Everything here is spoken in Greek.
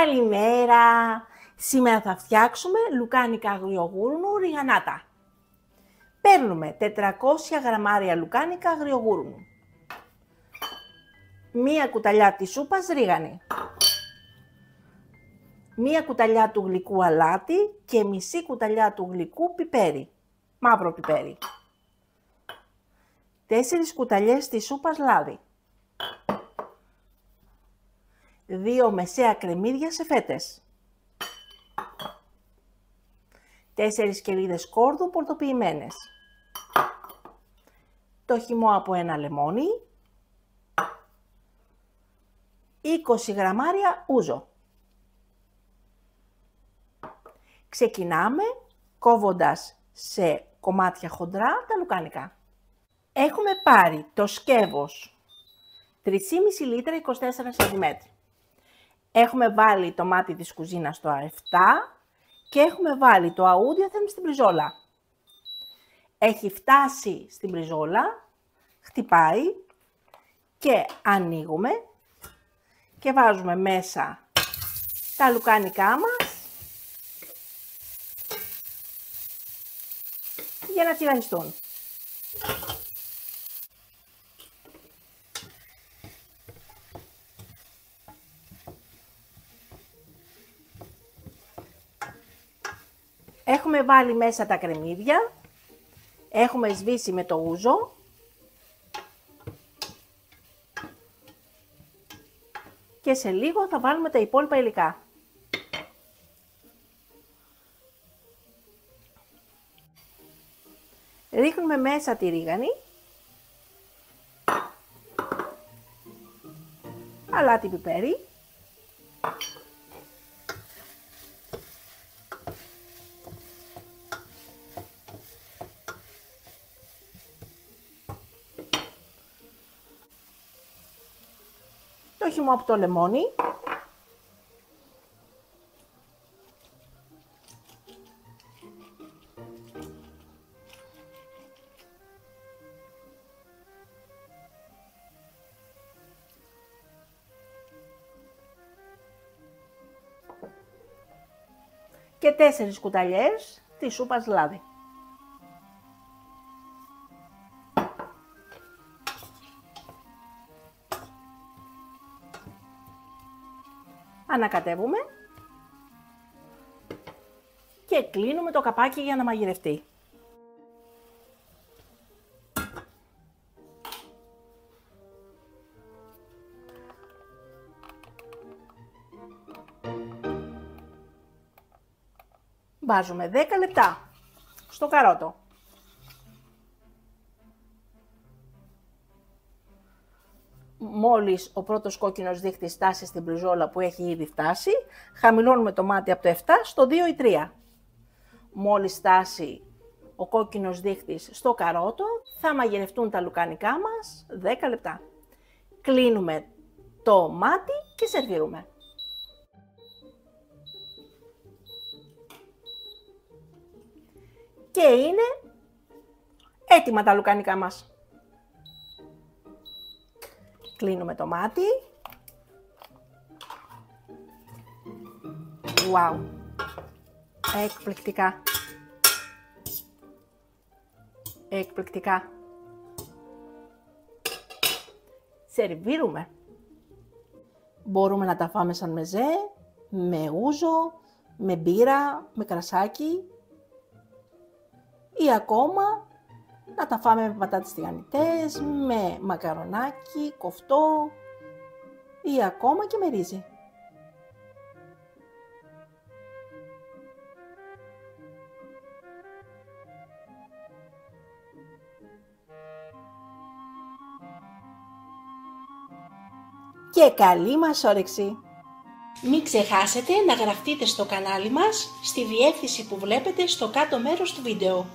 Καλημέρα! Σήμερα θα φτιάξουμε λουκάνικα αγριογούρνου ριγανάτα. Παίρνουμε 400 γραμμάρια λουκάνικα αγριογούρνου, μία κουταλιά της σούπας ρίγανη, μία κουταλιά του γλυκού αλάτι και μισή κουταλιά του γλυκού πιπέρι, μαύρο πιπέρι, 4 κουταλιές της σούπας λάδι, 2 μεσαία κρεμμύδια σε φέτες, 4 κερίδες κόρδου πορτοποιημένες, το χυμό από ένα λεμόνι, 20 γραμμάρια ούζο. Ξεκινάμε κόβοντας σε κομμάτια χοντρά τα λουκάνικα. Έχουμε πάρει το σκεύος 3,5 λίτρα 24 cm. Έχουμε βάλει το μάτι της κουζίνας στο A7 και έχουμε βάλει το αούντιοθερμ στην μπριζόλα. Έχει φτάσει στην μπριζόλα, χτυπάει και ανοίγουμε και βάζουμε μέσα τα λουκάνικά μας για να τηγανιστούν. Έχουμε βάλει μέσα τα κρεμμύδια, έχουμε σβήσει με το ούζο και σε λίγο θα βάλουμε τα υπόλοιπα υλικά. Ρίχνουμε μέσα τη ρίγανη, αλάτι πιπέρι, το χυμό από το λεμόνι, και 4 κουταλιές της σούπας λάδι. Ανακατεύουμε και κλείνουμε το καπάκι για να μαγειρευτεί. Βάζουμε 10 λεπτά στο καρότο. Μόλις ο πρώτος κόκκινος δείχτης φτάσει στην μπριζόλα που έχει ήδη φτάσει, χαμηλώνουμε το μάτι από το 7 στο 2 ή 3. Μόλις φτάσει ο κόκκινος δείχτης στο καρότο, θα μαγειρευτούν τα λουκάνικά μας 10 λεπτά. Κλείνουμε το μάτι και σερβίρουμε. Και είναι έτοιμα τα λουκάνικά μας. Κλείνουμε το μάτι. Wow! Εκπληκτικά. Εκπληκτικά. Σερβίρουμε. Μπορούμε να τα φάμε σαν μεζέ, με ούζο, με μπύρα, με κρασάκι ή ακόμα να τα φάμε με πατάτες τηγανιτές, με μακαρονάκι, κοφτό ή ακόμα και με ρύζι. Και καλή μας όρεξη! Μην ξεχάσετε να γραφτείτε στο κανάλι μας στη διεύθυνση που βλέπετε στο κάτω μέρος του βίντεο.